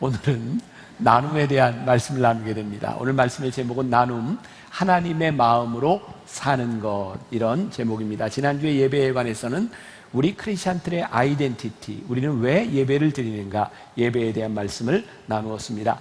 오늘은 나눔에 대한 말씀을 나누게 됩니다. 오늘 말씀의 제목은 나눔, 하나님의 마음으로 사는 것, 이런 제목입니다. 지난주에 예배에 관해서는 우리 크리스찬들의 아이덴티티, 우리는 왜 예배를 드리는가, 예배에 대한 말씀을 나누었습니다.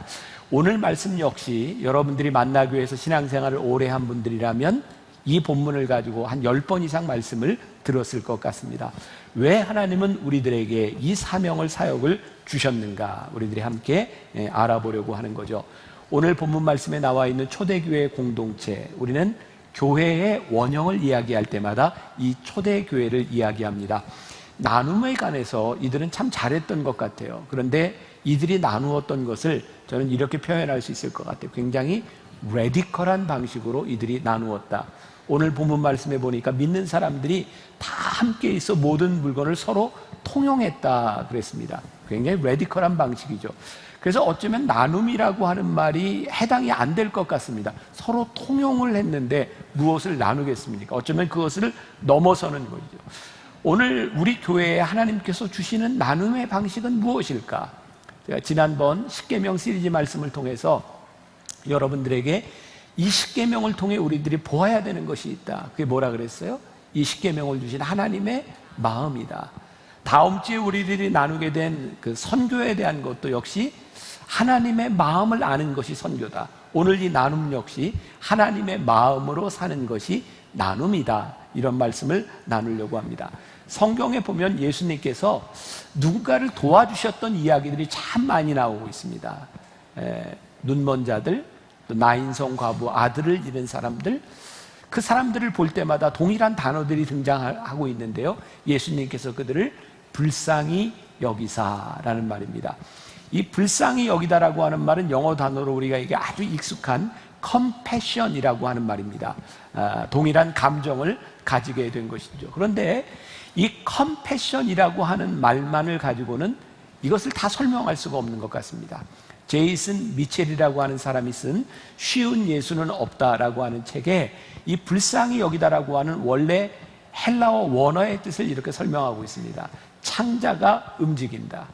오늘 말씀 역시 여러분들이 만나교회에서 신앙생활을 오래 한 분들이라면 이 본문을 가지고 한 10번 이상 말씀을 들었을 것 같습니다. 왜 하나님은 우리들에게 이 사명을, 사역을 주셨는가, 우리들이 함께 알아보려고 하는 거죠. 오늘 본문 말씀에 나와 있는 초대교회 공동체, 우리는 교회의 원형을 이야기할 때마다 이 초대교회를 이야기합니다. 나눔에 관해서 이들은 참 잘했던 것 같아요. 그런데 이들이 나누었던 것을 저는 이렇게 표현할 수 있을 것 같아요. 굉장히 레디컬한 방식으로 이들이 나누었다. 오늘 본문 말씀에 보니까 믿는 사람들이 다 함께 있어 모든 물건을 서로 통용했다 그랬습니다. 굉장히 레디컬한 방식이죠. 그래서 어쩌면 나눔이라고 하는 말이 해당이 안 될 것 같습니다. 서로 통용을 했는데 무엇을 나누겠습니까? 어쩌면 그것을 넘어서는 거죠. 오늘 우리 교회에 하나님께서 주시는 나눔의 방식은 무엇일까? 제가 지난번 십계명 시리즈 말씀을 통해서 여러분들에게 이 십계명을 통해 우리들이 보아야 되는 것이 있다. 그게 뭐라 그랬어요? 이 십계명을 주신 하나님의 마음이다. 다음 주에 우리들이 나누게 된 그 선교에 대한 것도 역시 하나님의 마음을 아는 것이 선교다. 오늘 이 나눔 역시 하나님의 마음으로 사는 것이 나눔이다. 이런 말씀을 나누려고 합니다. 성경에 보면 예수님께서 누군가를 도와주셨던 이야기들이 참 많이 나오고 있습니다. 눈먼 자들, 또 나인성 과부, 아들을 잃은 사람들, 그 사람들을 볼 때마다 동일한 단어들이 등장하고 있는데요, 예수님께서 그들을 불쌍히 여기사라는 말입니다. 이 불쌍히 여기다라고 하는 말은 영어 단어로 우리가 이게 아주 익숙한 compassion이라고 하는 말입니다. 동일한 감정을 가지게 된 것이죠. 그런데 이 compassion이라고 하는 말만을 가지고는 이것을 다 설명할 수가 없는 것 같습니다. 제이슨 미첼이라고 하는 사람이 쓴 쉬운 예수는 없다라고 하는 책에 이 불쌍히 여기다라고 하는 원래 헬라어 원어의 뜻을 이렇게 설명하고 있습니다. 창자가 움직인다.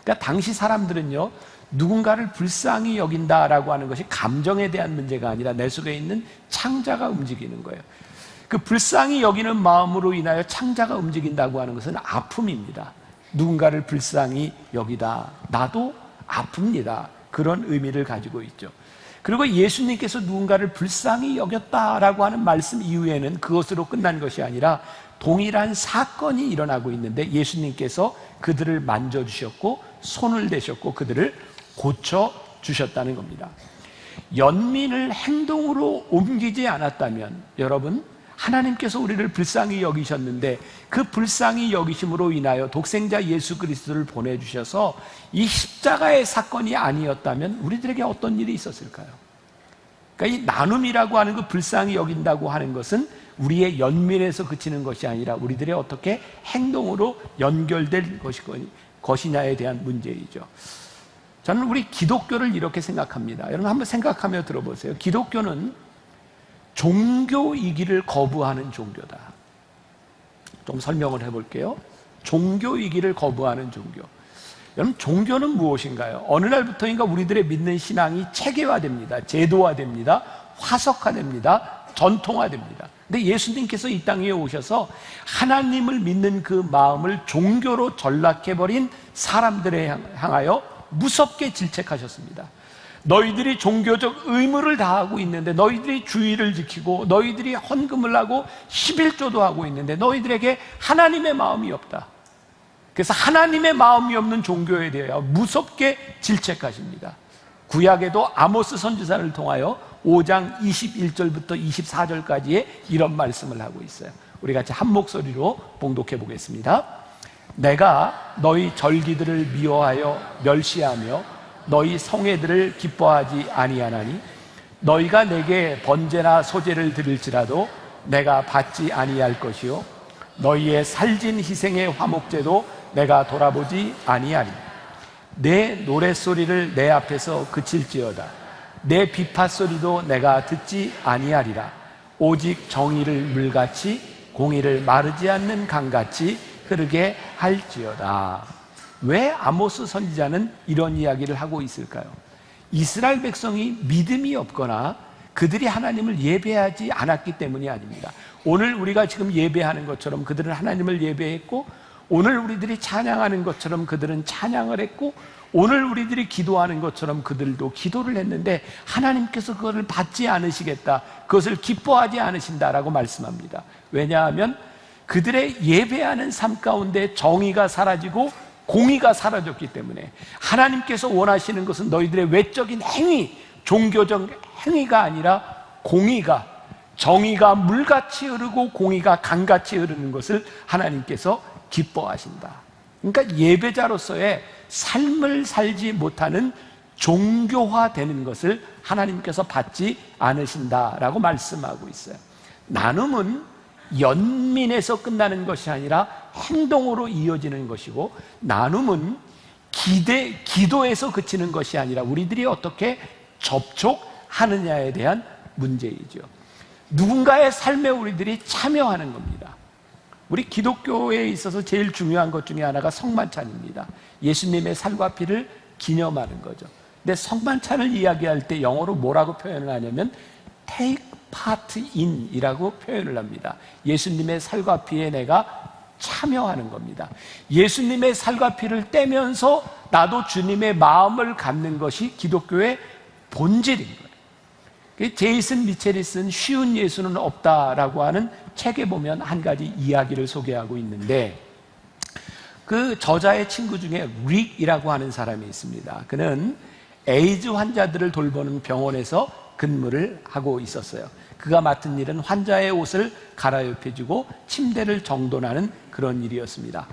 그러니까 당시 사람들은요, 누군가를 불쌍히 여긴다라고 하는 것이 감정에 대한 문제가 아니라 내 속에 있는 창자가 움직이는 거예요. 그 불쌍히 여기는 마음으로 인하여 창자가 움직인다고 하는 것은 아픔입니다. 누군가를 불쌍히 여기다, 나도 아픕니다. 그런 의미를 가지고 있죠. 그리고 예수님께서 누군가를 불쌍히 여겼다라고 하는 말씀 이후에는 그것으로 끝난 것이 아니라 동일한 사건이 일어나고 있는데 예수님께서 그들을 만져주셨고 손을 대셨고 그들을 고쳐주셨다는 겁니다. 연민을 행동으로 옮기지 않았다면, 여러분, 하나님께서 우리를 불쌍히 여기셨는데 그 불쌍히 여기심으로 인하여 독생자 예수 그리스도를 보내주셔서 이 십자가의 사건이 아니었다면 우리들에게 어떤 일이 있었을까요? 그러니까 이 나눔이라고 하는 그 불쌍히 여긴다고 하는 것은 우리의 연민에서 그치는 것이 아니라 우리들의 어떻게 행동으로 연결될 것이냐에 대한 문제이죠. 저는 우리 기독교를 이렇게 생각합니다. 여러분 한번 생각하며 들어보세요. 기독교는 종교이기를 거부하는 종교다. 좀 설명을 해볼게요. 종교이기를 거부하는 종교. 여러분, 종교는 무엇인가요? 어느 날부터인가 우리들의 믿는 신앙이 체계화됩니다. 제도화됩니다. 화석화됩니다. 전통화됩니다. 근데 예수님께서 이 땅에 오셔서 하나님을 믿는 그 마음을 종교로 전락해버린 사람들에 향하여 무섭게 질책하셨습니다. 너희들이 종교적 의무를 다하고 있는데, 너희들이 주의를 지키고 너희들이 헌금을 하고 11조도 하고 있는데 너희들에게 하나님의 마음이 없다. 그래서 하나님의 마음이 없는 종교에 대하여 무섭게 질책하십니다. 구약에도 아모스 선지자를 통하여 5장 21절부터 24절까지의 이런 말씀을 하고 있어요. 우리 같이 한 목소리로 봉독해 보겠습니다. 내가 너희 절기들을 미워하여 멸시하며 너희 성회들을 기뻐하지 아니하나니 너희가 내게 번제나 소제를 드릴지라도 내가 받지 아니할 것이요 너희의 살진 희생의 화목제도 내가 돌아보지 아니하리. 내 노랫소리를 내 앞에서 그칠지어다. 내 비파소리도 내가 듣지 아니하리라. 오직 정의를 물같이 공의를 마르지 않는 강같이 흐르게 할지어다. 왜 아모스 선지자는 이런 이야기를 하고 있을까요? 이스라엘 백성이 믿음이 없거나 그들이 하나님을 예배하지 않았기 때문이 아닙니다. 오늘 우리가 지금 예배하는 것처럼 그들은 하나님을 예배했고, 오늘 우리들이 찬양하는 것처럼 그들은 찬양을 했고, 오늘 우리들이 기도하는 것처럼 그들도 기도를 했는데 하나님께서 그것을 받지 않으시겠다, 그것을 기뻐하지 않으신다라고 말씀합니다. 왜냐하면 그들의 예배하는 삶 가운데 정의가 사라지고 공의가 사라졌기 때문에, 하나님께서 원하시는 것은 너희들의 외적인 행위, 종교적 행위가 아니라 공의가, 정의가 물같이 흐르고 공의가 강같이 흐르는 것을 하나님께서 기뻐하신다. 그러니까 예배자로서의 삶을 살지 못하는 종교화되는 것을 하나님께서 받지 않으신다라고 말씀하고 있어요. 나눔은 연민에서 끝나는 것이 아니라 행동으로 이어지는 것이고, 나눔은 기도에서 그치는 것이 아니라 우리들이 어떻게 접촉하느냐에 대한 문제이죠. 누군가의 삶에 우리들이 참여하는 겁니다. 우리 기독교에 있어서 제일 중요한 것 중에 하나가 성만찬입니다. 예수님의 살과 피를 기념하는 거죠. 근데 성만찬을 이야기할 때 영어로 뭐라고 표현을 하냐면 take part in 이라고 표현을 합니다. 예수님의 살과 피에 내가 참여하는 겁니다. 예수님의 살과 피를 떼면서 나도 주님의 마음을 갖는 것이 기독교의 본질인 거예요. 제이슨 미첼이 쓴 쉬운 예수는 없다라고 하는 책에 보면 한 가지 이야기를 소개하고 있는데, 그 저자의 친구 중에 릭이라고 하는 사람이 있습니다. 그는 에이즈 환자들을 돌보는 병원에서 근무를 하고 있었어요. 그가 맡은 일은 환자의 옷을 갈아입혀주고 침대를 정돈하는 그런 일이었습니다.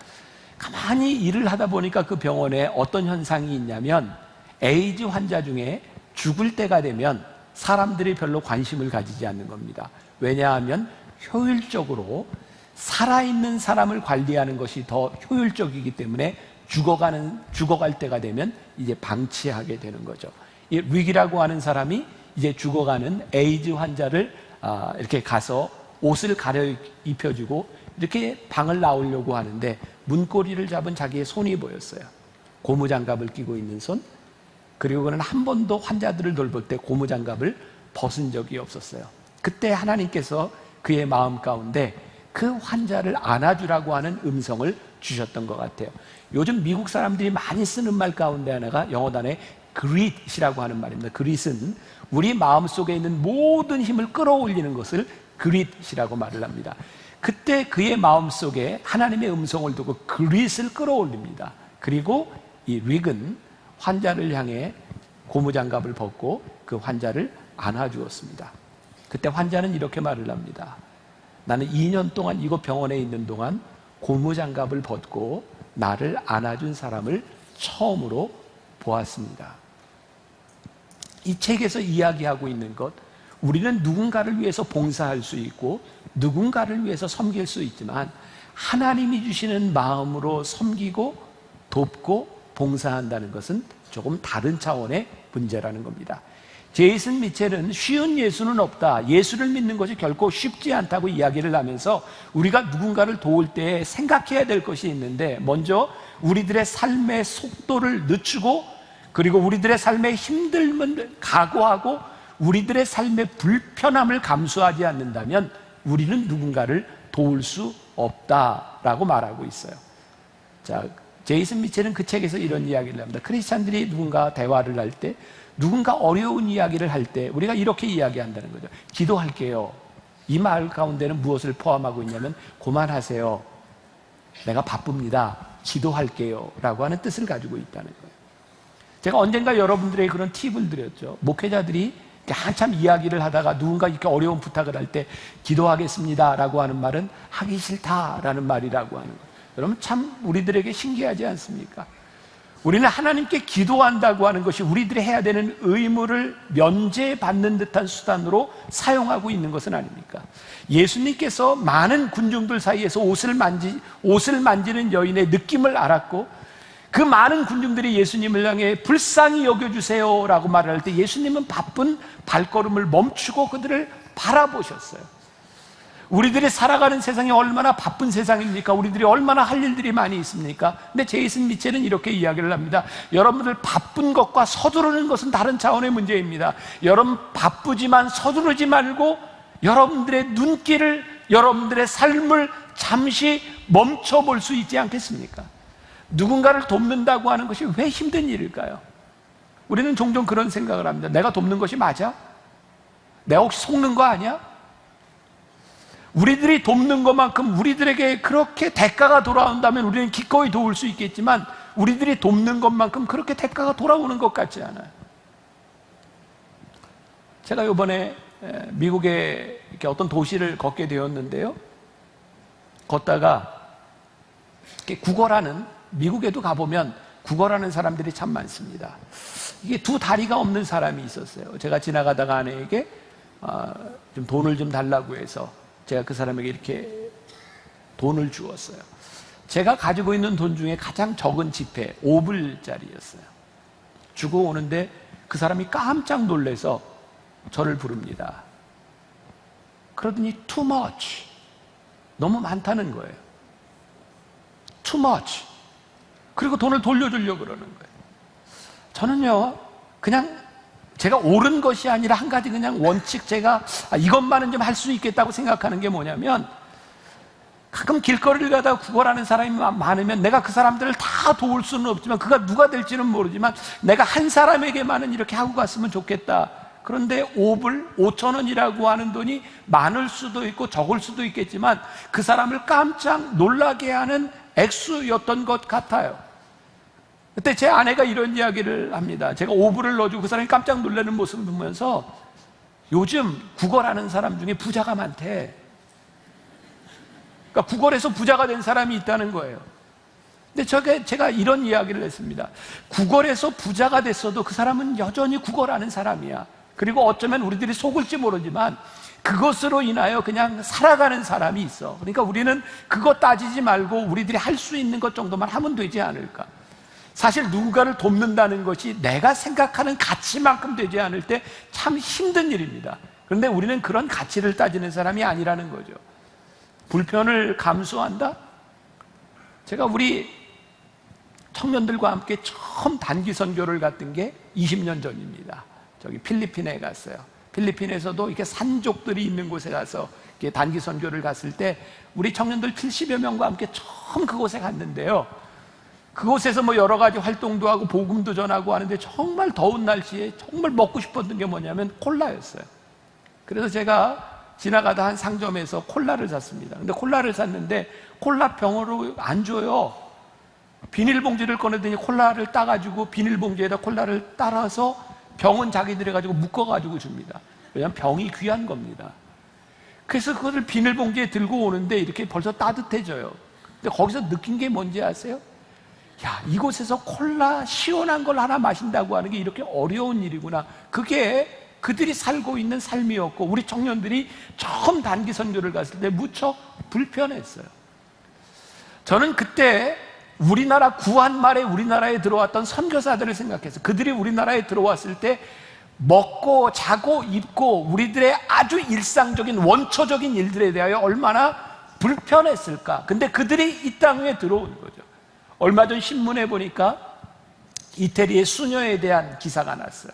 가만히 일을 하다 보니까 그 병원에 어떤 현상이 있냐면, 에이즈 환자 중에 죽을 때가 되면 사람들이 별로 관심을 가지지 않는 겁니다. 왜냐하면 효율적으로 살아있는 사람을 관리하는 것이 더 효율적이기 때문에 죽어갈 때가 되면 이제 방치하게 되는 거죠. 이 릭이라고 하는 사람이 이제 죽어가는 에이즈 환자를 이렇게 가서 옷을 갈아입혀주고 이렇게 방을 나오려고 하는데, 문고리를 잡은 자기의 손이 보였어요. 고무장갑을 끼고 있는 손. 그리고 그는 한 번도 환자들을 돌볼 때 고무장갑을 벗은 적이 없었어요. 그때 하나님께서 그의 마음 가운데 그 환자를 안아주라고 하는 음성을 주셨던 것 같아요. 요즘 미국 사람들이 많이 쓰는 말 가운데 하나가 영어 단어에 greet이라고 하는 말입니다. greet은 우리 마음속에 있는 모든 힘을 끌어올리는 것을 greet이라고 말을 합니다. 그때 그의 마음속에 하나님의 음성을 두고 greet을 끌어올립니다. 그리고 이 릭은 환자를 향해 고무장갑을 벗고 그 환자를 안아주었습니다. 그때 환자는 이렇게 말을 합니다. 나는 2년 동안 이곳 병원에 있는 동안 고무장갑을 벗고 나를 안아준 사람을 처음으로 보았습니다. 이 책에서 이야기하고 있는 것, 우리는 누군가를 위해서 봉사할 수 있고 누군가를 위해서 섬길 수 있지만, 하나님이 주시는 마음으로 섬기고 돕고 봉사한다는 것은 조금 다른 차원의 문제라는 겁니다. 제이슨 미첼은 쉬운 예수는 없다, 예수를 믿는 것이 결코 쉽지 않다고 이야기를 하면서 우리가 누군가를 도울 때 생각해야 될 것이 있는데, 먼저 우리들의 삶의 속도를 늦추고, 그리고 우리들의 삶의 힘듦을 각오하고 우리들의 삶의 불편함을 감수하지 않는다면 우리는 누군가를 도울 수 없다라고 말하고 있어요. 자, 제이슨 미첼은 그 책에서 이런 이야기를 합니다. 크리스찬들이 누군가 대화를 할 때, 누군가 어려운 이야기를 할 때 우리가 이렇게 이야기한다는 거죠. 기도할게요. 이 말 가운데는 무엇을 포함하고 있냐면, 그만하세요, 내가 바쁩니다, 기도할게요 라고 하는 뜻을 가지고 있다는 거예요. 제가 언젠가 여러분들에게 그런 팁을 드렸죠. 목회자들이 한참 이야기를 하다가 누군가 이렇게 어려운 부탁을 할 때 기도하겠습니다 라고 하는 말은 하기 싫다라는 말이라고 하는 거예요. 여러분, 참 우리들에게 신기하지 않습니까? 우리는 하나님께 기도한다고 하는 것이 우리들이 해야 되는 의무를 면제받는 듯한 수단으로 사용하고 있는 것은 아닙니까? 예수님께서 많은 군중들 사이에서 옷을 만지는 여인의 느낌을 알았고, 그 많은 군중들이 예수님을 향해 불쌍히 여겨주세요 라고 말을 할 때 예수님은 바쁜 발걸음을 멈추고 그들을 바라보셨어요. 우리들이 살아가는 세상이 얼마나 바쁜 세상입니까? 우리들이 얼마나 할 일들이 많이 있습니까? 근데 제이슨 미첼은 이렇게 이야기를 합니다. 여러분들 바쁜 것과 서두르는 것은 다른 차원의 문제입니다. 여러분 바쁘지만 서두르지 말고 여러분들의 눈길을, 여러분들의 삶을 잠시 멈춰볼 수 있지 않겠습니까? 누군가를 돕는다고 하는 것이 왜 힘든 일일까요? 우리는 종종 그런 생각을 합니다. 내가 돕는 것이 맞아? 내가 혹시 속는 거 아니야? 우리들이 돕는 것만큼 우리들에게 그렇게 대가가 돌아온다면 우리는 기꺼이 도울 수 있겠지만 우리들이 돕는 것만큼 그렇게 대가가 돌아오는 것 같지 않아요. 제가 이번에 미국의 이렇게 어떤 도시를 걷게 되었는데요. 걷다가 이렇게 구걸하는, 미국에도 가보면 구걸하는 사람들이 참 많습니다. 이게 두 다리가 없는 사람이 있었어요. 제가 지나가다가 아내에게 좀 돈을 좀 달라고 해서 제가 그 사람에게 이렇게 돈을 주었어요. 제가 가지고 있는 돈 중에 가장 적은 지폐 5불짜리였어요. 주고 오는데 그 사람이 깜짝 놀라서 저를 부릅니다. 그러더니 too much, 너무 많다는 거예요. too much. 그리고 돈을 돌려주려고 그러는 거예요. 저는요, 그냥 제가 옳은 것이 아니라 한 가지 그냥 원칙, 제가 이것만은 좀 할 수 있겠다고 생각하는 게 뭐냐면, 가끔 길거리를 가다가 구걸하는 사람이 많으면 내가 그 사람들을 다 도울 수는 없지만, 그가 누가 될지는 모르지만 내가 한 사람에게만은 이렇게 하고 갔으면 좋겠다. 그런데 5불, 5,000원이라고 하는 돈이 많을 수도 있고 적을 수도 있겠지만 그 사람을 깜짝 놀라게 하는 액수였던 것 같아요. 그때 제 아내가 이런 이야기를 합니다. 제가 5불을 넣어주고 그 사람이 깜짝 놀라는 모습을 보면서 요즘 구걸하는 사람 중에 부자가 많대. 그러니까 구걸해서 부자가 된 사람이 있다는 거예요. 근데 제가 이런 이야기를 했습니다. 구걸해서 부자가 됐어도 그 사람은 여전히 구걸하는 사람이야. 그리고 어쩌면 우리들이 속을지 모르지만 그것으로 인하여 그냥 살아가는 사람이 있어. 그러니까 우리는 그거 따지지 말고 우리들이 할 수 있는 것 정도만 하면 되지 않을까. 사실 누군가를 돕는다는 것이 내가 생각하는 가치만큼 되지 않을 때 참 힘든 일입니다. 그런데 우리는 그런 가치를 따지는 사람이 아니라는 거죠. 불편을 감수한다? 제가 우리 청년들과 함께 처음 단기 선교를 갔던 게 20년 전입니다. 저기 필리핀에 갔어요. 필리핀에서도 이렇게 산족들이 있는 곳에 가서 이렇게 단기 선교를 갔을 때 우리 청년들 70여 명과 함께 처음 그곳에 갔는데요. 그곳에서 뭐 여러 가지 활동도 하고 복음도 전하고 하는데 정말 더운 날씨에 정말 먹고 싶었던 게 뭐냐면 콜라였어요. 그래서 제가 지나가다 한 상점에서 콜라를 샀습니다. 근데 콜라를 샀는데 콜라 병으로 안 줘요. 비닐봉지를 꺼내더니 콜라를 따가지고 비닐봉지에다 콜라를 따라서 병은 자기들이 가지고 묶어가지고 줍니다. 왜냐하면 병이 귀한 겁니다. 그래서 그것을 비닐봉지에 들고 오는데 이렇게 벌써 따뜻해져요. 근데 거기서 느낀 게 뭔지 아세요? 야, 이곳에서 콜라 시원한 걸 하나 마신다고 하는 게 이렇게 어려운 일이구나. 그게 그들이 살고 있는 삶이었고 우리 청년들이 처음 단기 선교를 갔을 때 무척 불편했어요. 저는 그때 우리나라 구한 말에 우리나라에 들어왔던 선교사들을 생각해서 그들이 우리나라에 들어왔을 때 먹고 자고 입고 우리들의 아주 일상적인 원초적인 일들에 대하여 얼마나 불편했을까. 근데 그들이 이 땅 위에 들어온 거죠. 얼마 전 신문에 보니까 이태리의 수녀에 대한 기사가 났어요.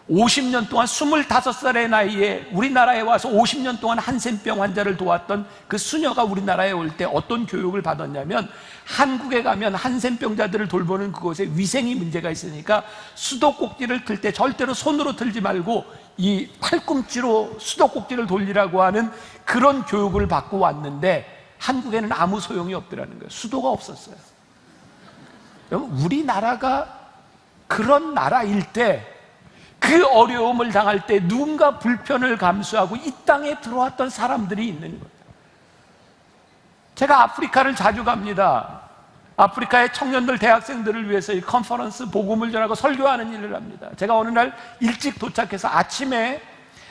50년 동안 25살의 나이에 우리나라에 와서 50년 동안 한센병 환자를 도왔던 그 수녀가 우리나라에 올 때 어떤 교육을 받았냐면, 한국에 가면 한센병자들을 돌보는 그곳에 위생이 문제가 있으니까 수도꼭지를 틀 때 절대로 손으로 틀지 말고 이 팔꿈치로 수도꼭지를 돌리라고 하는 그런 교육을 받고 왔는데 한국에는 아무 소용이 없더라는 거예요. 수도가 없었어요. 여러분, 우리나라가 그런 나라일 때 그 어려움을 당할 때 누군가 불편을 감수하고 이 땅에 들어왔던 사람들이 있는 거예요. 제가 아프리카를 자주 갑니다. 아프리카의 청년들, 대학생들을 위해서 이 컨퍼런스, 복음을 전하고 설교하는 일을 합니다. 제가 어느 날 일찍 도착해서 아침에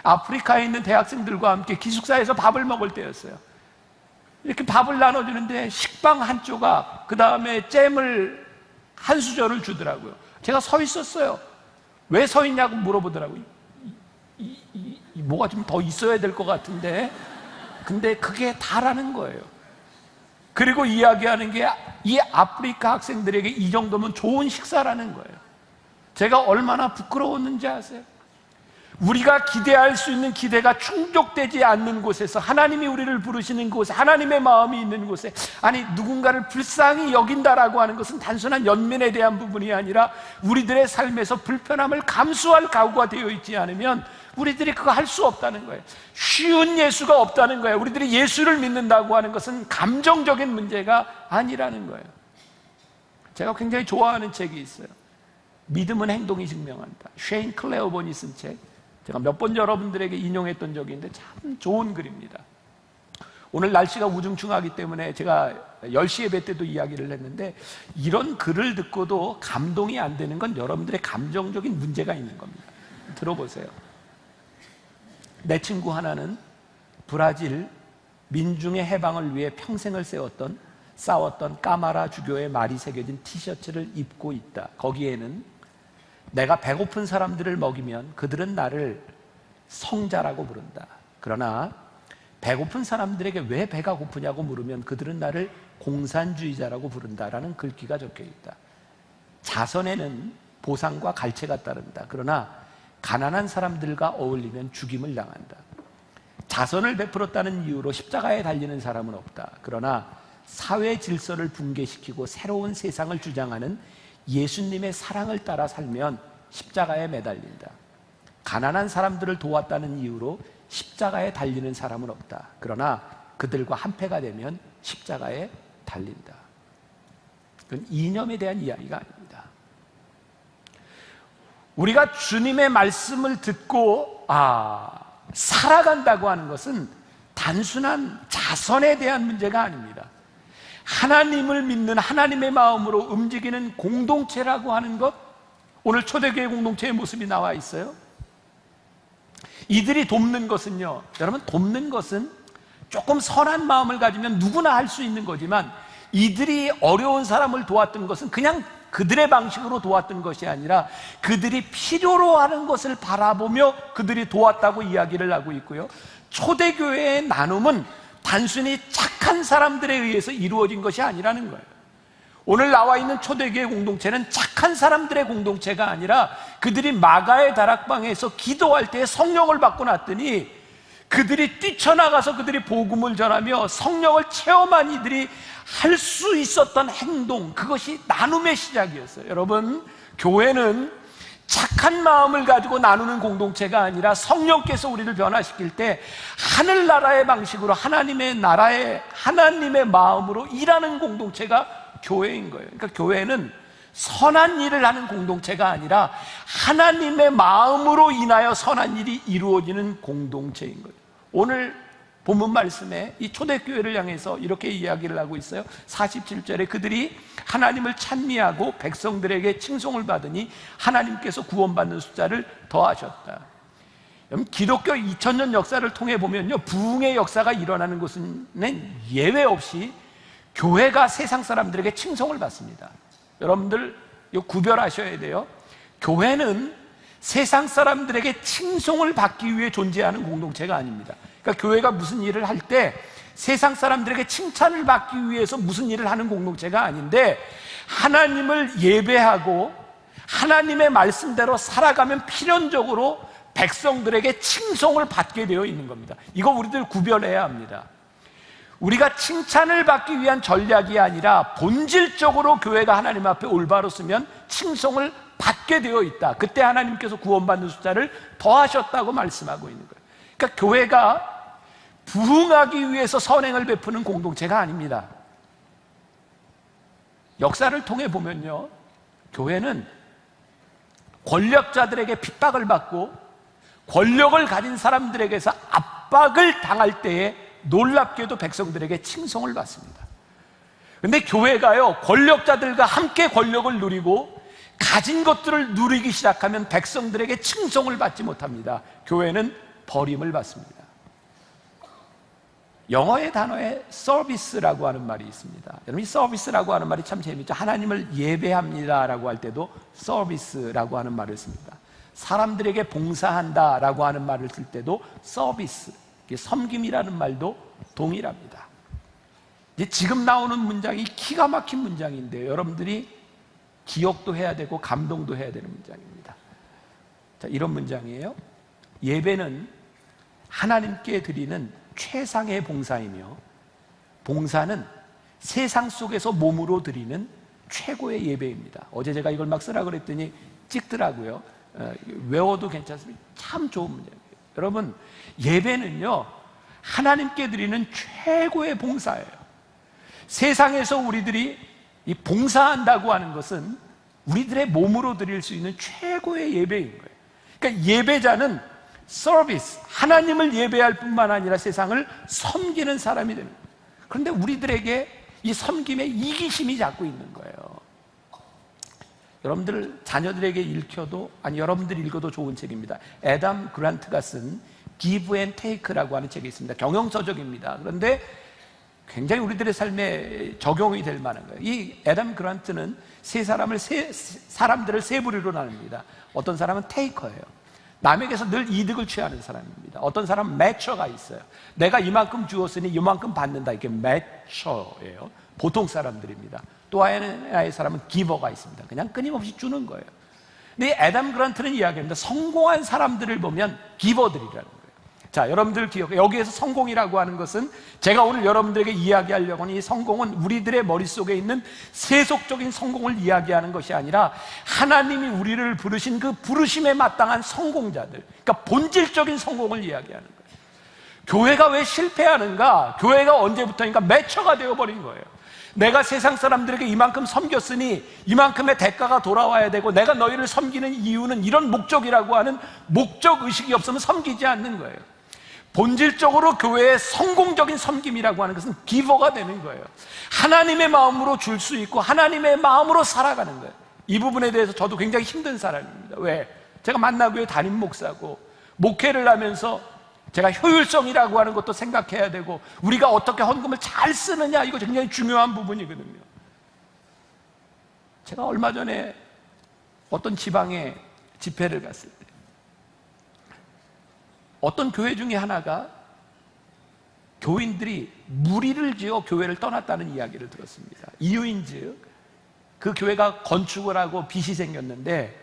아프리카에 있는 대학생들과 함께 기숙사에서 밥을 먹을 때였어요. 이렇게 밥을 나눠주는데 식빵 한 조각, 그 다음에 잼을 한 수저를 주더라고요. 제가 서 있었어요. 왜 서 있냐고 물어보더라고요. 뭐가 좀 더 있어야 될 것 같은데 근데 그게 다라는 거예요. 그리고 이야기하는 게 이 아프리카 학생들에게 이 정도면 좋은 식사라는 거예요. 제가 얼마나 부끄러웠는지 아세요? 우리가 기대할 수 있는 기대가 충족되지 않는 곳에서, 하나님이 우리를 부르시는 곳에, 하나님의 마음이 있는 곳에, 아니 누군가를 불쌍히 여긴다라고 하는 것은 단순한 연민에 대한 부분이 아니라 우리들의 삶에서 불편함을 감수할 각오가 되어 있지 않으면 우리들이 그거 할 수 없다는 거예요. 쉬운 예수가 없다는 거예요. 우리들이 예수를 믿는다고 하는 것은 감정적인 문제가 아니라는 거예요. 제가 굉장히 좋아하는 책이 있어요. 믿음은 행동이 증명한다. 쉐인 클레어본이 쓴 책, 제가 몇 번 여러분들에게 인용했던 적이 있는데 참 좋은 글입니다. 오늘 날씨가 우중충하기 때문에 제가 10시 예배 때도 이야기를 했는데, 이런 글을 듣고도 감동이 안 되는 건 여러분들의 감정적인 문제가 있는 겁니다. 들어보세요. 내 친구 하나는 브라질 민중의 해방을 위해 평생을 싸웠던 까마라 주교의 말이 새겨진 티셔츠를 입고 있다. 거기에는 내가 배고픈 사람들을 먹이면 그들은 나를 성자라고 부른다. 그러나 배고픈 사람들에게 왜 배가 고프냐고 물으면 그들은 나를 공산주의자라고 부른다라는 글귀가 적혀 있다. 자선에는 보상과 갈채가 따른다. 그러나 가난한 사람들과 어울리면 죽임을 당한다. 자선을 베풀었다는 이유로 십자가에 달리는 사람은 없다. 그러나 사회 질서를 붕괴시키고 새로운 세상을 주장하는 예수님의 사랑을 따라 살면 십자가에 매달린다. 가난한 사람들을 도왔다는 이유로 십자가에 달리는 사람은 없다. 그러나 그들과 한패가 되면 십자가에 달린다. 그건 이념에 대한 이야기가 아닙니다. 우리가 주님의 말씀을 듣고 살아간다고 하는 것은 단순한 자선에 대한 문제가 아닙니다. 하나님을 믿는, 하나님의 마음으로 움직이는 공동체라고 하는 것, 오늘 초대교회 공동체의 모습이 나와 있어요. 이들이 돕는 것은요, 여러분, 돕는 것은 조금 선한 마음을 가지면 누구나 할 수 있는 거지만, 이들이 어려운 사람을 도왔던 것은 그냥 그들의 방식으로 도왔던 것이 아니라 그들이 필요로 하는 것을 바라보며 그들이 도왔다고 이야기를 하고 있고요. 초대교회의 나눔은 단순히 착한 사람들에 의해서 이루어진 것이 아니라는 거예요. 오늘 나와 있는 초대교회 공동체는 착한 사람들의 공동체가 아니라 그들이 마가의 다락방에서 기도할 때 성령을 받고 났더니 그들이 뛰쳐나가서 그들이 복음을 전하며 성령을 체험한 이들이 할 수 있었던 행동, 그것이 나눔의 시작이었어요. 여러분, 교회는 착한 마음을 가지고 나누는 공동체가 아니라 성령께서 우리를 변화시킬 때 하늘나라의 방식으로 하나님의 나라의 하나님의 마음으로 일하는 공동체가 교회인 거예요. 그러니까 교회는 선한 일을 하는 공동체가 아니라 하나님의 마음으로 인하여 선한 일이 이루어지는 공동체인 거예요. 오늘 본문 말씀에 이 초대교회를 향해서 이렇게 이야기를 하고 있어요. 47절에 그들이 하나님을 찬미하고 백성들에게 칭송을 받으니 하나님께서 구원받는 숫자를 더하셨다. 기독교 2000년 역사를 통해 보면요, 부흥의 역사가 일어나는 곳은 예외 없이 교회가 세상 사람들에게 칭송을 받습니다. 여러분들 이거 구별하셔야 돼요. 교회는 세상 사람들에게 칭송을 받기 위해 존재하는 공동체가 아닙니다. 그러니까 교회가 무슨 일을 할 때 세상 사람들에게 칭찬을 받기 위해서 무슨 일을 하는 공동체가 아닌데, 하나님을 예배하고 하나님의 말씀대로 살아가면 필연적으로 백성들에게 칭송을 받게 되어 있는 겁니다. 이거 우리들 구별해야 합니다. 우리가 칭찬을 받기 위한 전략이 아니라 본질적으로 교회가 하나님 앞에 올바로 서면 칭송을 받게 되어 있다. 그때 하나님께서 구원받는 숫자를 더하셨다고 말씀하고 있는 거예요. 그러니까 교회가 부흥하기 위해서 선행을 베푸는 공동체가 아닙니다. 역사를 통해 보면요, 교회는 권력자들에게 핍박을 받고 권력을 가진 사람들에게서 압박을 당할 때에 놀랍게도 백성들에게 칭송을 받습니다. 그런데 교회가요, 권력자들과 함께 권력을 누리고 가진 것들을 누리기 시작하면 백성들에게 칭송을 받지 못합니다. 교회는 버림을 받습니다. 영어의 단어에 서비스라고 하는 말이 있습니다. 여러분, 이 서비스라고 하는 말이 참 재미있죠. 하나님을 예배합니다라고 할 때도 서비스라고 하는 말을 씁니다. 사람들에게 봉사한다라고 하는 말을 쓸 때도 서비스, 섬김이라는 말도 동일합니다. 이제 지금 나오는 문장이 기가 막힌 문장인데요, 여러분들이 기억도 해야 되고 감동도 해야 되는 문장입니다. 자, 이런 문장이에요. 예배는 하나님께 드리는 최상의 봉사이며 봉사는 세상 속에서 몸으로 드리는 최고의 예배입니다. 어제 제가 이걸 막 쓰라 그랬더니 찍더라고요. 외워도 괜찮습니다. 참 좋은 문장이에요. 여러분, 예배는요 하나님께 드리는 최고의 봉사예요. 세상에서 우리들이 이 봉사한다고 하는 것은 우리들의 몸으로 드릴 수 있는 최고의 예배인 거예요. 그러니까 예배자는 서비스, 하나님을 예배할 뿐만 아니라 세상을 섬기는 사람이 되는 거예요. 그런데 우리들에게 이 섬김에 이기심이 자꾸 있는 거예요. 여러분들 자녀들에게 읽혀도, 아니 여러분들이 읽어도 좋은 책입니다. 애덤 그란트가 쓴 Give and Take라고 하는 책이 있습니다. 경영서적입니다. 그런데 굉장히 우리들의 삶에 적용이 될 만한 거예요. 이 애덤 그란트는 사람들을 세 부류로 나눕니다. 어떤 사람은 테이커예요. 남에게서 늘 이득을 취하는 사람입니다. 어떤 사람은 매처가 있어요. 내가 이만큼 주었으니 이만큼 받는다. 이게 매처예요. 보통 사람들입니다. 또 하나의 사람은 기버가 있습니다. 그냥 끊임없이 주는 거예요. 근데 애덤 그란트는 이야기합니다. 성공한 사람들을 보면 기버들이라는 거예요. 자, 여러분들 기억해요. 여기에서 성공이라고 하는 것은 제가 오늘 여러분들에게 이야기하려고 하는 이 성공은 우리들의 머릿속에 있는 세속적인 성공을 이야기하는 것이 아니라 하나님이 우리를 부르신 그 부르심에 마땅한 성공자들, 그러니까 본질적인 성공을 이야기하는 거예요. 교회가 왜 실패하는가? 교회가 언제부터인가 매처가 되어버린 거예요. 내가 세상 사람들에게 이만큼 섬겼으니 이만큼의 대가가 돌아와야 되고, 내가 너희를 섬기는 이유는 이런 목적이라고 하는 목적의식이 없으면 섬기지 않는 거예요. 본질적으로 교회의 성공적인 섬김이라고 하는 것은 기버가 되는 거예요. 하나님의 마음으로 줄 수 있고 하나님의 마음으로 살아가는 거예요. 이 부분에 대해서 저도 굉장히 힘든 사람입니다. 왜? 제가 만나교회 담임 목사고 목회를 하면서 제가 효율성이라고 하는 것도 생각해야 되고, 우리가 어떻게 헌금을 잘 쓰느냐, 이거 굉장히 중요한 부분이거든요. 제가 얼마 전에 어떤 지방에 집회를 갔을 때 어떤 교회 중에 하나가 교인들이 무리를 지어 교회를 떠났다는 이야기를 들었습니다. 이유인즉 그 교회가 건축을 하고 빚이 생겼는데,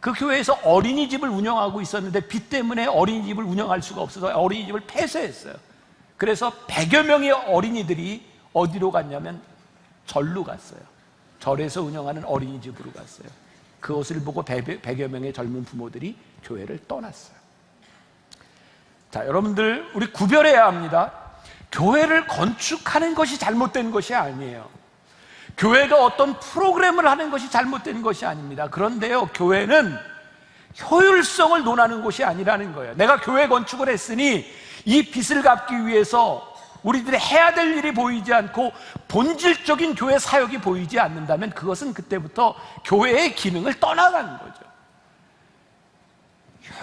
그 교회에서 어린이집을 운영하고 있었는데 빚 때문에 어린이집을 운영할 수가 없어서 어린이집을 폐쇄했어요. 그래서 100여 명의 어린이들이 어디로 갔냐면 절로 갔어요. 절에서 운영하는 어린이집으로 갔어요. 그것을 보고 100여 명의 젊은 부모들이 교회를 떠났어요. 자, 여러분들, 우리 구별해야 합니다. 교회를 건축하는 것이 잘못된 것이 아니에요. 교회가 어떤 프로그램을 하는 것이 잘못된 것이 아닙니다. 그런데요, 교회는 효율성을 논하는 곳이 아니라는 거예요. 내가 교회 건축을 했으니 이 빚을 갚기 위해서 우리들이 해야 될 일이 보이지 않고 본질적인 교회 사역이 보이지 않는다면 그것은 그때부터 교회의 기능을 떠나가는 거죠.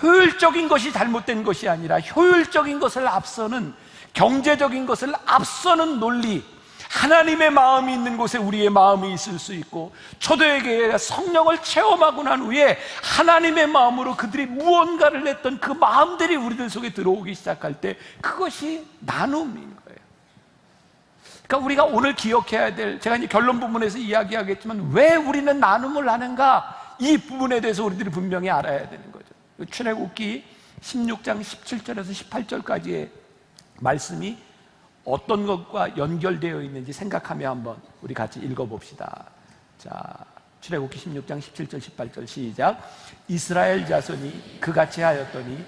효율적인 것이 잘못된 것이 아니라 효율적인 것을 앞서는, 경제적인 것을 앞서는 논리, 하나님의 마음이 있는 곳에 우리의 마음이 있을 수 있고, 초대교회가 성령을 체험하고 난 후에 하나님의 마음으로 그들이 무언가를 했던 그 마음들이 우리들 속에 들어오기 시작할 때 그것이 나눔인 거예요. 그러니까 우리가 오늘 기억해야 될, 제가 이제 결론 부분에서 이야기하겠지만 왜 우리는 나눔을 하는가, 이 부분에 대해서 우리들이 분명히 알아야 되는 거죠. 출애굽기 16장 17절에서 18절까지의 말씀이 어떤 것과 연결되어 있는지 생각하며 한번 우리 같이 읽어봅시다. 자, 출애굽기 16장 17절 18절 시작. 이스라엘 자손이 그같이 하였더니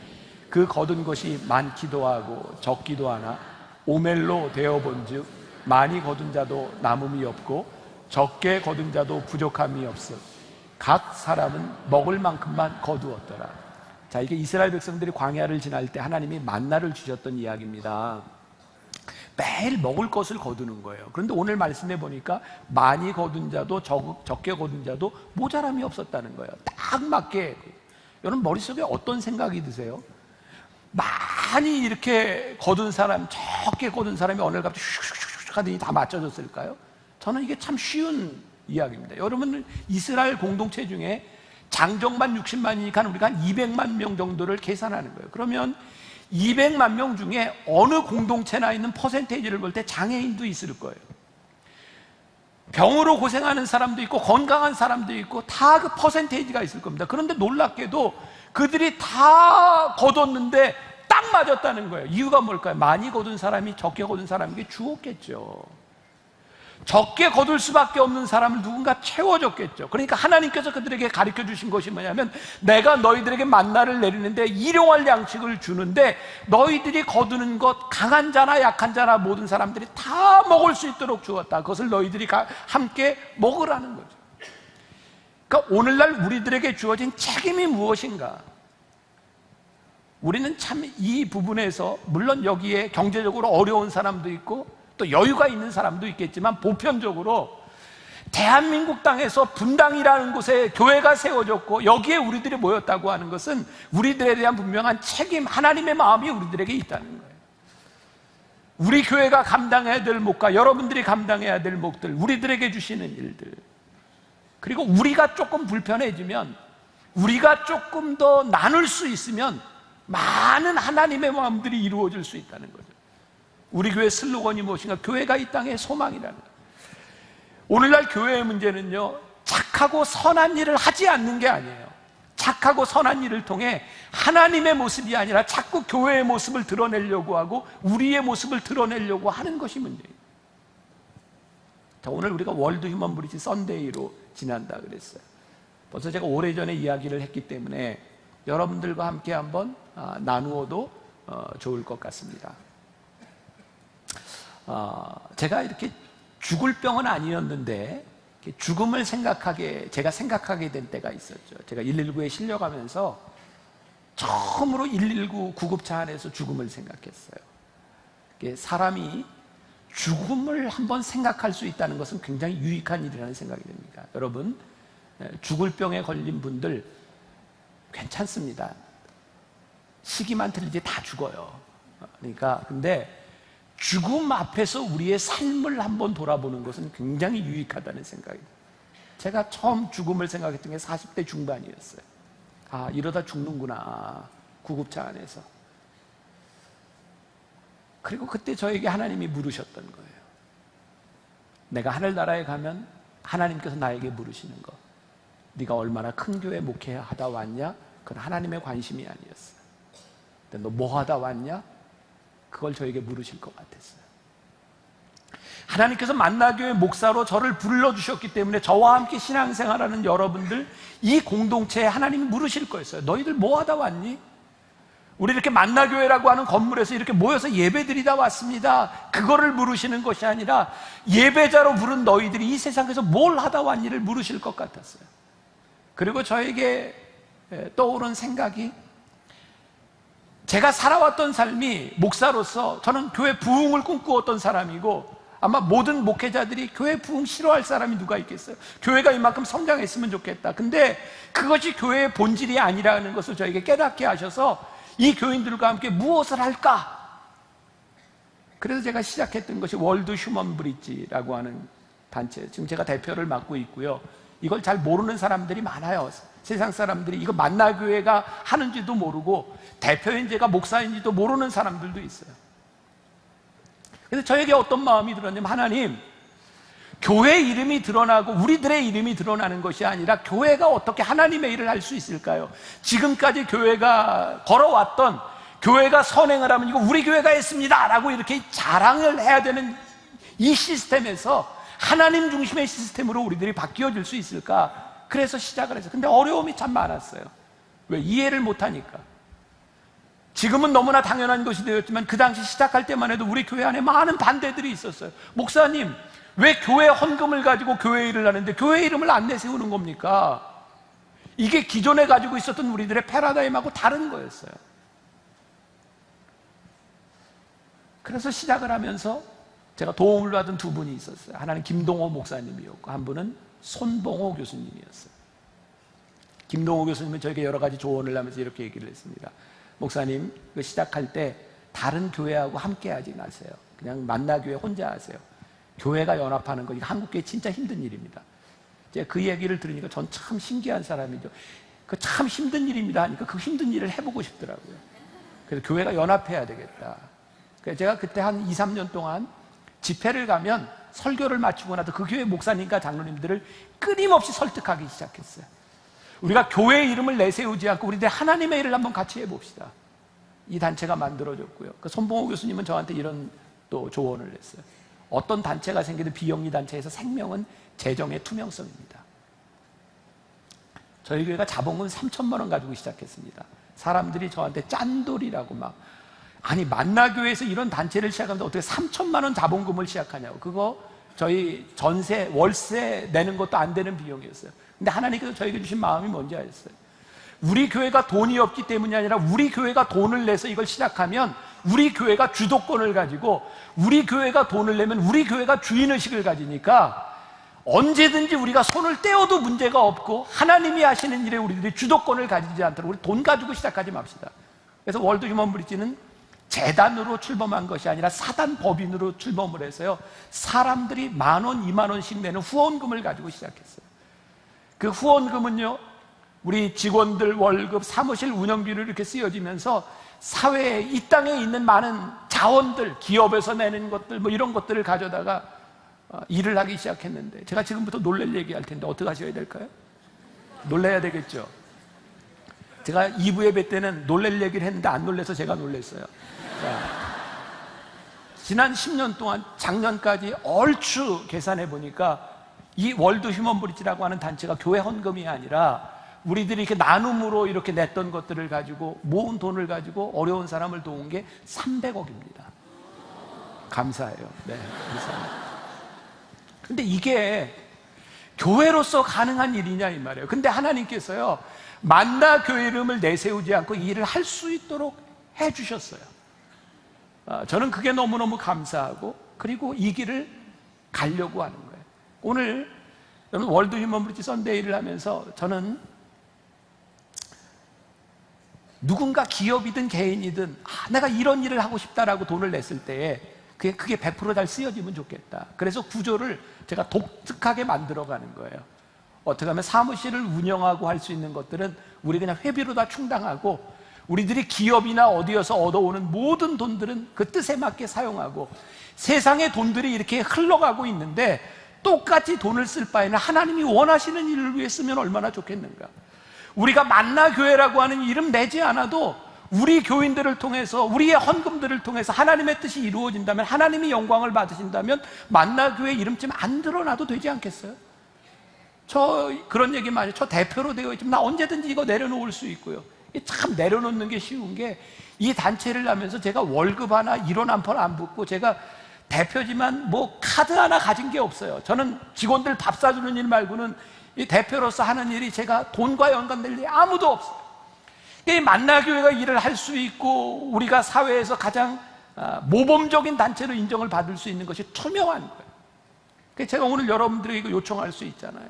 그 거둔 것이 많기도 하고 적기도 하나 오멜로 되어본즉 많이 거둔 자도 남음이 없고 적게 거둔 자도 부족함이 없어 각 사람은 먹을 만큼만 거두었더라. 자, 이게 이스라엘 백성들이 광야를 지날 때 하나님이 만나를 주셨던 이야기입니다. 매일 먹을 것을 거두는 거예요. 그런데 오늘 말씀해 보니까 많이 거둔 자도 적게 거둔 자도 모자람이 없었다는 거예요. 딱 맞게. 여러분 머릿속에 어떤 생각이 드세요? 많이 이렇게 거둔 사람, 적게 거둔 사람이 어느 날 갑자기 슉슉슉 하더니 다 맞춰졌을까요? 저는 이게 참 쉬운 이야기입니다. 여러분, 이스라엘 공동체 중에 장정만 60만이니까 우리가 한 200만 명 정도를 계산하는 거예요. 그러면 200만 명 중에 어느 공동체나 있는 퍼센테이지를 볼 때 장애인도 있을 거예요. 병으로 고생하는 사람도 있고 건강한 사람도 있고 다 그 퍼센테이지가 있을 겁니다. 그런데 놀랍게도 그들이 다 거뒀는데 딱 맞았다는 거예요. 이유가 뭘까요? 많이 거둔 사람이 적게 거둔 사람에게 주었겠죠. 적게 거둘 수밖에 없는 사람을 누군가 채워줬겠죠. 그러니까 하나님께서 그들에게 가르쳐 주신 것이 뭐냐면, 내가 너희들에게 만나를 내리는데 일용할 양식을 주는데 너희들이 거두는 것, 강한 자나 약한 자나 모든 사람들이 다 먹을 수 있도록 주었다. 그것을 너희들이 함께 먹으라는 거죠. 그러니까 오늘날 우리들에게 주어진 책임이 무엇인가? 우리는 참 이 부분에서 물론 여기에 경제적으로 어려운 사람도 있고 또 여유가 있는 사람도 있겠지만, 보편적으로 대한민국 땅에서 분당이라는 곳에 교회가 세워졌고 여기에 우리들이 모였다고 하는 것은 우리들에 대한 분명한 책임, 하나님의 마음이 우리들에게 있다는 거예요. 우리 교회가 감당해야 될 몫과 여러분들이 감당해야 될 몫들, 우리들에게 주시는 일들, 그리고 우리가 조금 불편해지면, 우리가 조금 더 나눌 수 있으면 많은 하나님의 마음들이 이루어질 수 있다는 거죠. 우리 교회 슬로건이 무엇인가? 교회가 이 땅의 소망이라는 거예요. 오늘날 교회의 문제는요, 착하고 선한 일을 하지 않는 게 아니에요. 착하고 선한 일을 통해 하나님의 모습이 아니라 자꾸 교회의 모습을 드러내려고 하고 우리의 모습을 드러내려고 하는 것이 문제예요. 자, 오늘 우리가 월드 휴먼 브리지 선데이로 지난다 그랬어요. 벌써 제가 오래전에 이야기를 했기 때문에 여러분들과 함께 한번 나누어도 좋을 것 같습니다. 제가 이렇게 죽을 병은 아니었는데 죽음을 제가 생각하게 된 때가 있었죠. 제가 119에 실려가면서 처음으로 119 구급차 안에서 죽음을 생각했어요. 사람이 죽음을 한번 생각할 수 있다는 것은 굉장히 유익한 일이라는 생각이 듭니다. 여러분, 죽을 병에 걸린 분들 괜찮습니다. 시기만 틀리지 다 죽어요. 그러니까 근데 죽음 앞에서 우리의 삶을 한번 돌아보는 것은 굉장히 유익하다는 생각이 들어요. 제가 처음 죽음을 생각했던 게 40대 중반이었어요. 아, 이러다 죽는구나, 구급차 안에서. 그리고 그때 저에게 하나님이 물으셨던 거예요. 내가 하늘나라에 가면 하나님께서 나에게 물으시는 거, 네가 얼마나 큰 교회 목회하다 왔냐? 그건 하나님의 관심이 아니었어요. 근데 너 뭐 하다 왔냐? 그걸 저에게 물으실 것 같았어요. 하나님께서 만나교회 목사로 저를 불러주셨기 때문에 저와 함께 신앙생활하는 여러분들, 이 공동체에 하나님이 물으실 거였어요. 너희들 뭐 하다 왔니? 우리 이렇게 만나교회라고 하는 건물에서 이렇게 모여서 예배드리다 왔습니다. 그거를 물으시는 것이 아니라 예배자로 부른 너희들이 이 세상에서 뭘 하다 왔니를 물으실 것 같았어요. 그리고 저에게 떠오른 생각이, 제가 살아왔던 삶이 목사로서 저는 교회 부흥을 꿈꾸었던 사람이고, 아마 모든 목회자들이 교회 부흥 싫어할 사람이 누가 있겠어요? 교회가 이만큼 성장했으면 좋겠다. 근데 그것이 교회의 본질이 아니라는 것을 저에게 깨닫게 하셔서 이 교인들과 함께 무엇을 할까? 그래서 제가 시작했던 것이 월드 휴먼 브리지라고 하는 단체, 지금 제가 대표를 맡고 있고요. 이걸 잘 모르는 사람들이 많아요. 세상 사람들이 이거 만나교회가 하는지도 모르고 대표인 제가 목사인지도 모르는 사람들도 있어요. 그래서 저에게 어떤 마음이 들었냐면, 하나님, 교회 이름이 드러나고 우리들의 이름이 드러나는 것이 아니라 교회가 어떻게 하나님의 일을 할 수 있을까요? 지금까지 교회가 걸어왔던, 교회가 선행을 하면 이거 우리 교회가 했습니다 라고 이렇게 자랑을 해야 되는 이 시스템에서 하나님 중심의 시스템으로 우리들이 바뀌어질 수 있을까? 그래서 시작을 했어요. 근데 어려움이 참 많았어요. 왜? 이해를 못하니까. 지금은 너무나 당연한 것이 되었지만 그 당시 시작할 때만 해도 우리 교회 안에 많은 반대들이 있었어요. 목사님, 왜 교회 헌금을 가지고 교회 일을 하는데 교회 이름을 안 내세우는 겁니까? 이게 기존에 가지고 있었던 우리들의 패러다임하고 다른 거였어요. 그래서 시작을 하면서 제가 도움을 받은 두 분이 있었어요. 하나는 김동호 목사님이었고 한 분은 손봉호 교수님이었어요. 김동호 교수님은 저에게 여러 가지 조언을 하면서 이렇게 얘기를 했습니다. 목사님, 그 시작할 때 다른 교회하고 함께 하지 마세요. 그냥 만나교회 혼자 하세요. 교회가 연합하는 거, 이거 한국교회 진짜 힘든 일입니다. 제가 그 얘기를 들으니까 전 참 신기한 사람이죠. 그 참 힘든 일입니다 하니까 그 힘든 일을 해보고 싶더라고요. 그래서 교회가 연합해야 되겠다. 그래서 제가 그때 한 2, 3년 동안 집회를 가면 설교를 마치고 나서 그 교회 목사님과 장로님들을 끊임없이 설득하기 시작했어요. 우리가 교회의 이름을 내세우지 않고 우리들 하나님의 일을 한번 같이 해봅시다. 이 단체가 만들어졌고요. 그 손봉호 교수님은 저한테 이런 또 조언을 했어요. 어떤 단체가 생기든 비영리 단체에서 생명은 재정의 투명성입니다. 저희 교회가 자본금 3천만 원 가지고 시작했습니다. 사람들이 저한테 짠돌이라고 막, 아니 만나교회에서 이런 단체를 시작하는데 어떻게 3천만 원 자본금을 시작하냐고. 그거 저희 전세, 월세 내는 것도 안 되는 비용이었어요. 근데 하나님께서 저에게 주신 마음이 뭔지 아셨어요? 우리 교회가 돈이 없기 때문이 아니라 우리 교회가 돈을 내서 이걸 시작하면 우리 교회가 주도권을 가지고 우리 교회가 돈을 내면 우리 교회가 주인의식을 가지니까 언제든지 우리가 손을 떼어도 문제가 없고 하나님이 하시는 일에 우리들이 주도권을 가지지 않도록 우리 돈 가지고 시작하지 맙시다. 그래서 월드 휴먼 브릿지는 재단으로 출범한 것이 아니라 사단 법인으로 출범을 해서요, 사람들이 10,000원, 20,000원씩 내는 후원금을 가지고 시작했어요. 그 후원금은요, 우리 직원들 월급, 사무실 운영비로 이렇게 쓰여지면서 사회에, 이 땅에 있는 많은 자원들, 기업에서 내는 것들, 뭐 이런 것들을 가져다가 일을 하기 시작했는데, 제가 지금부터 놀랄 얘기할 텐데 어떻게 하셔야 될까요? 놀라야 되겠죠. 제가 2부 예배 때는 놀랄 얘기를 했는데 안 놀라서 제가 놀랐어요. 자, 지난 10년 동안 작년까지 얼추 계산해 보니까 이 월드 휴먼 브릿지라고 하는 단체가 교회 헌금이 아니라 우리들이 이렇게 나눔으로 이렇게 냈던 것들을 가지고 모은 돈을 가지고 어려운 사람을 도운 게 300억입니다. 감사해요. 네, 감사합니다. 근데 이게 교회로서 가능한 일이냐 이 말이에요. 근데 하나님께서요, 만나 교회 이름을 내세우지 않고 이 일을 할 수 있도록 해주셨어요. 저는 그게 너무너무 감사하고, 그리고 이 길을 가려고 하는 거예요. 오늘 여러분 월드 휴먼 브릿지 선데이를 하면서 저는 누군가 기업이든 개인이든 내가 이런 일을 하고 싶다라고 돈을 냈을 때에 그게 100% 잘 쓰여지면 좋겠다. 그래서 구조를 제가 독특하게 만들어가는 거예요. 어떻게 하면 사무실을 운영하고 할 수 있는 것들은 우리 그냥 회비로 다 충당하고, 우리들이 기업이나 어디에서 얻어오는 모든 돈들은 그 뜻에 맞게 사용하고, 세상의 돈들이 이렇게 흘러가고 있는데 똑같이 돈을 쓸 바에는 하나님이 원하시는 일을 위해 쓰면 얼마나 좋겠는가. 우리가 만나교회라고 하는 이름 내지 않아도 우리 교인들을 통해서, 우리의 헌금들을 통해서 하나님의 뜻이 이루어진다면, 하나님이 영광을 받으신다면 만나교회 이름쯤 안 드러나도 되지 않겠어요? 저 그런 얘기 많이 해요. 저 대표로 되어 있지만 나 언제든지 이거 내려놓을 수 있고요. 참 내려놓는 게 쉬운 게, 이 단체를 하면서 제가 월급 하나 1원 1푼 안 붙고, 제가 대표지만 뭐 카드 하나 가진 게 없어요. 저는 직원들 밥 사주는 일 말고는 이 대표로서 하는 일이 제가 돈과 연관될 일이 아무도 없어요. 이 만나교회가 일을 할 수 있고 우리가 사회에서 가장 모범적인 단체로 인정을 받을 수 있는 것이 투명한 거예요. 그래서 제가 오늘 여러분들에게 요청할 수 있잖아요.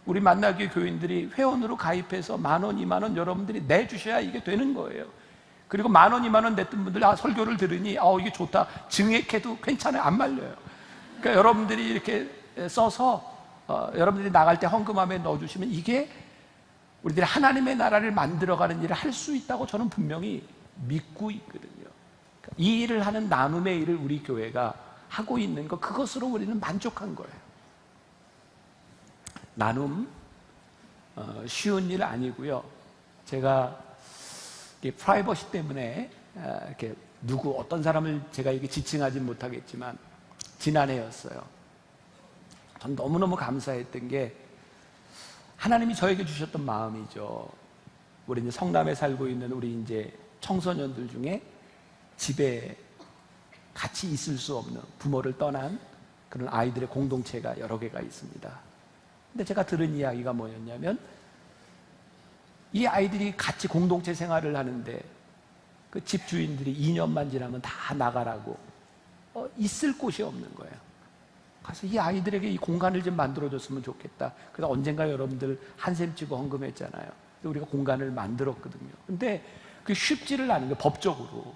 우리 만나교회 교인들이 회원으로 가입해서 10,000원, 20,000원 여러분들이 내주셔야 이게 되는 거예요. 그리고 10,000원, 20,000원 냈던 분들, 설교를 들으니 이게 좋다, 증액해도 괜찮아요. 안 말려요. 그러니까 여러분들이 이렇게 써서 여러분들이 나갈 때 헌금함에 넣어주시면 이게 우리들이 하나님의 나라를 만들어가는 일을 할 수 있다고 저는 분명히 믿고 있거든요. 이 일을 하는 나눔의 일을 우리 교회가 하고 있는 것, 그것으로 우리는 만족한 거예요. 나눔 쉬운 일 아니고요. 제가 프라이버시 때문에 이렇게 어떤 사람을 제가 이게 지칭하진 못하겠지만 지난해였어요. 전 너무너무 감사했던 게 하나님이 저에게 주셨던 마음이죠. 우리 이제 성남에 살고 있는 우리 이제 청소년들 중에 집에 같이 있을 수 없는, 부모를 떠난 그런 아이들의 공동체가 여러 개가 있습니다. 근데 제가 들은 이야기가 뭐였냐면, 이 아이들이 같이 공동체 생활을 하는데 그 집 주인들이 2년만 지나면 다 나가라고 있을 곳이 없는 거예요. 그래서 이 아이들에게 이 공간을 좀 만들어줬으면 좋겠다. 그래서 언젠가 여러분들 한샘 치고 헌금했잖아요. 우리가 공간을 만들었거든요. 근데 그게 쉽지를 않은 거예요. 법적으로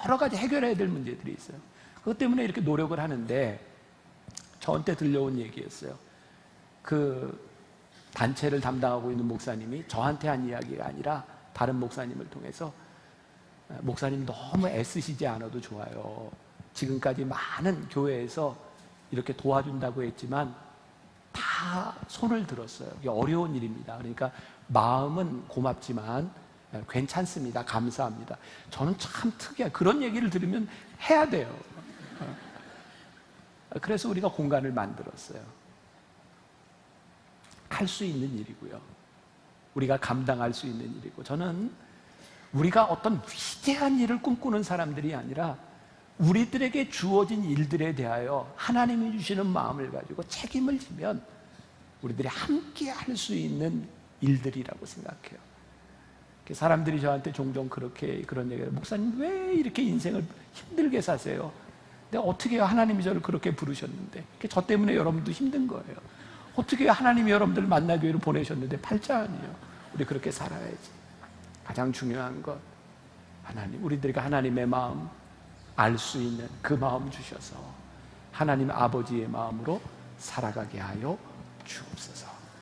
여러 가지 해결해야 될 문제들이 있어요. 그것 때문에 이렇게 노력을 하는데, 저한테 들려온 얘기였어요. 그 단체를 담당하고 있는 목사님이 저한테 한 이야기가 아니라 다른 목사님을 통해서 목사님 너무 애쓰시지 않아도 좋아요. 지금까지 많은 교회에서 이렇게 도와준다고 했지만 다 손을 들었어요. 이게 어려운 일입니다. 그러니까 마음은 고맙지만 괜찮습니다. 감사합니다. 저는 참 특이해요. 그런 얘기를 들으면 해야 돼요. 그래서 우리가 공간을 만들었어요. 할 수 있는 일이고요. 우리가 감당할 수 있는 일이고, 저는 우리가 어떤 위대한 일을 꿈꾸는 사람들이 아니라 우리들에게 주어진 일들에 대하여 하나님이 주시는 마음을 가지고 책임을 지면 우리들이 함께 할 수 있는 일들이라고 생각해요. 사람들이 저한테 종종 그런 얘기를 해요. 목사님 왜 이렇게 인생을 힘들게 사세요? 내가 어떻게 해요? 하나님이 저를 그렇게 부르셨는데. 저 때문에 여러분도 힘든 거예요. 어떻게 해요? 하나님이 여러분들을 만나교회로 보내셨는데 팔자 아니에요. 우리 그렇게 살아야지. 가장 중요한 것, 하나님, 우리들에게 하나님의 마음 알 수 있는 그 마음 주셔서 하나님 아버지의 마음으로 살아가게 하여 주옵소서.